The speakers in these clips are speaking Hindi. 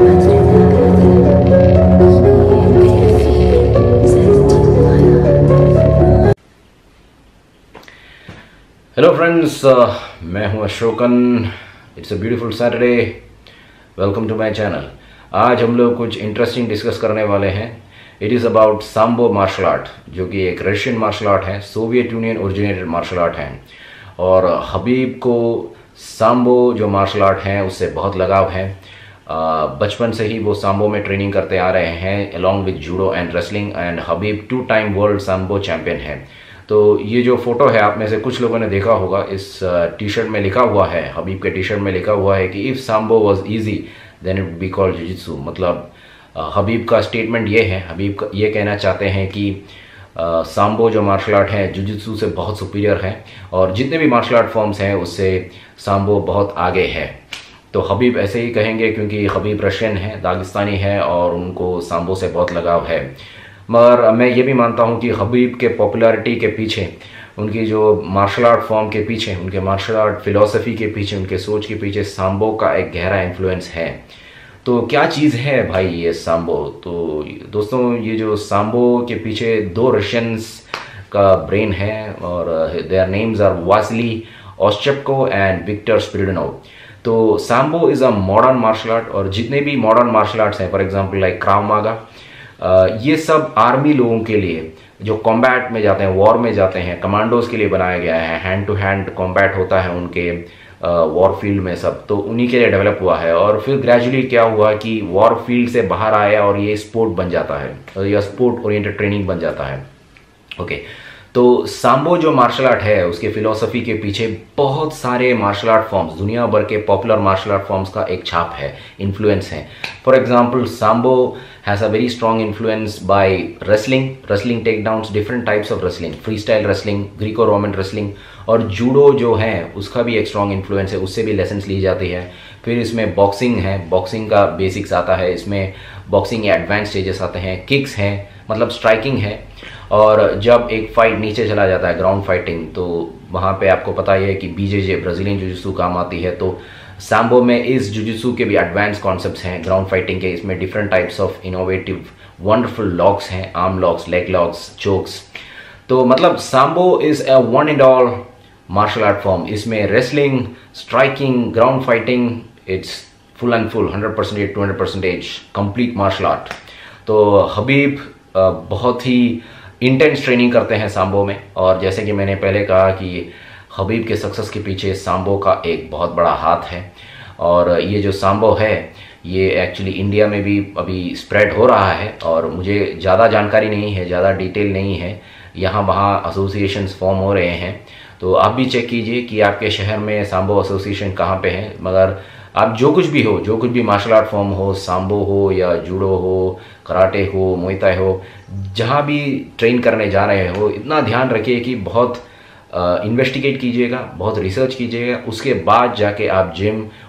हेलो फ्रेंड्स, मैं हूं Ashokan. It's a beautiful Saturday. Welcome to my channel. आज हम लोग कुछ इंटरेस्टिंग डिस्कस करने वाले हैं। It is about sambo martial art, जो कि एक रशियन मार्शल आर्ट है, Soviet Union originated martial art है। और हबीब को सांबो जो मार्शल आर्ट है उससे बहुत लगाव है। बचपन से ही वो सांबो में ट्रेनिंग करते आ रहे हैं along with judo and wrestling, and Khabib 2 time world sambo champion है। तो ये जो फोटो है, आप में से कुछ लोगों ने देखा होगा। इस टी शर्ट में लिखा हुआ है, हबीब के टी शर्ट में लिखा हुआ है कि if sambo was easy then it would be called jujitsu. मतलब हबीब का स्टेटमेंट ये है, हबीब ये कहना चाहते हैं कि सांबो जो मार्शल आर्ट है जुजित्सु से बहुत सुपीरियर है, और जितने भी मार्शल आर्ट फॉर्म्स हैं उससे सांबो बहुत आगे है। तो हबीब ऐसे ही कहेंगे क्योंकि हबीब रशियन है, दागिस्तानी है, और उनको सांबो से बहुत लगाव है। मगर मैं ये भी मानता हूँ कि हबीब के पॉपुलैरिटी के पीछे, उनकी जो मार्शल आर्ट फॉर्म के पीछे, उनके मार्शल आर्ट फिलॉसफी के पीछे, उनके सोच के पीछे सांबो का एक गहरा इन्फ्लुएंस है। तो क्या चीज़ है भाई ये सांबो? तो दोस्तों, ये जो सांबो के पीछे 2 रशियंस का ब्रेन है, और their names are Vasili Oshchepkov and Victor Spiridonov. तो sambo is a modern martial art, और जितने भी मॉडर्न मार्शल आर्ट्स हैं, for example like Krav Maga, ये सब आर्मी लोगों के लिए जो कॉम्बैट में जाते हैं, वॉर में जाते हैं, कमांडोज के लिए बनाया गया है। हैंड टू हैंड कॉम्बैट होता है उनके वॉर फील्ड में सब, तो उन्हीं के लिए डेवलप हुआ है। और फिर ग्रेजुअली क्या हुआ कि वॉर फील्ड से बाहर आया और ये स्पोर्ट बन जाता है, या स्पोर्ट ओरिएंटेड ट्रेनिंग बन जाता है। ओके, तो सांबो जो मार्शल आर्ट है उसके फिलॉसफी के पीछे बहुत सारे मार्शल आर्ट फॉर्म्स, दुनिया भर के पॉपुलर मार्शल आर्ट फॉर्म्स का एक छाप है, इन्फ्लुएंस है। For example, sambo has a very strong influence by wrestling takedowns, different types of wrestling, free style wrestling, Greco Roman wrestling, और जूडो जो है उसका भी एक स्ट्रॉन्ग इन्फ्लुएंस है, उससे भी लेसन्स ली जाती है। फिर इसमें बॉक्सिंग है, बॉक्सिंग का बेसिक्स आता है, इसमें बॉक्सिंग के एडवांस स्टेजेस आते हैं, किक्स हैं, मतलब स्ट्राइकिंग है। और जब एक फाइट नीचे चला जाता है, ग्राउंड फाइटिंग, तो वहाँ पे आपको पता ही है कि बीजेजे, ब्राज़ीलियन जुजित्सु काम आती है। तो सांबो में इस जुजित्सु के भी एडवांस कॉन्सेप्ट्स हैं ग्राउंड फाइटिंग के। इसमें different types of innovative wonderful locks हैं, arm locks, leg locks, chokes. तो मतलब sambo is a one and all martial art form. इसमें wrestling, striking, ground fighting, it's full and full 100% 200% complete martial art. तो हबीब बहुत ही इंटेंस ट्रेनिंग करते हैं सांबो में, और जैसे कि मैंने पहले कहा कि हबीब के सक्सेस के पीछे सांबो का एक बहुत बड़ा हाथ है। और ये जो सांबो है ये एक्चुअली इंडिया में भी अभी स्प्रेड हो रहा है, और मुझे ज़्यादा जानकारी नहीं है, ज़्यादा डिटेल नहीं है। यहाँ वहाँ एसोसिएशंस फॉर्म हो रहे हैं, तो आप भी चेक कीजिए कि आपके शहर में सांबो एसोसिएशन कहाँ पे है। मगर आप जो कुछ भी हो, जो कुछ भी मार्शल आर्ट फॉर्म हो, सांबो हो या जूडो हो, कराटे हो, मुay थाई हो, जहाँ भी ट्रेन करने जा रहे हो, इतना ध्यान रखिए कि बहुत इन्वेस्टिगेट कीजिएगा, बहुत रिसर्च कीजिएगा, उसके बाद जाके आप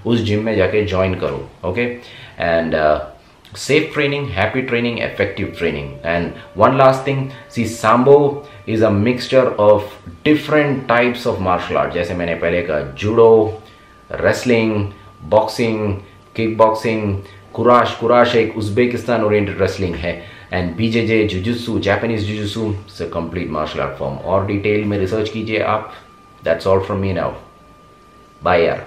उस जिम में जाके ज्वाइन करो। Okay, and safe training, happy training, effective training. And one last thing, see, sambo is a mixture of different types of martial art. जैसे मैंने पहले कहा, judo, wrestling, boxing, kickboxing, kurash एक उज्बेकिस्तान ओरिएंटेड रेसलिंग है, and BJJ jujutsu, Japanese jujutsu, it's a complete martial art form. और डिटेल में रिसर्च कीजिए आप। That's all from me now, bye यार।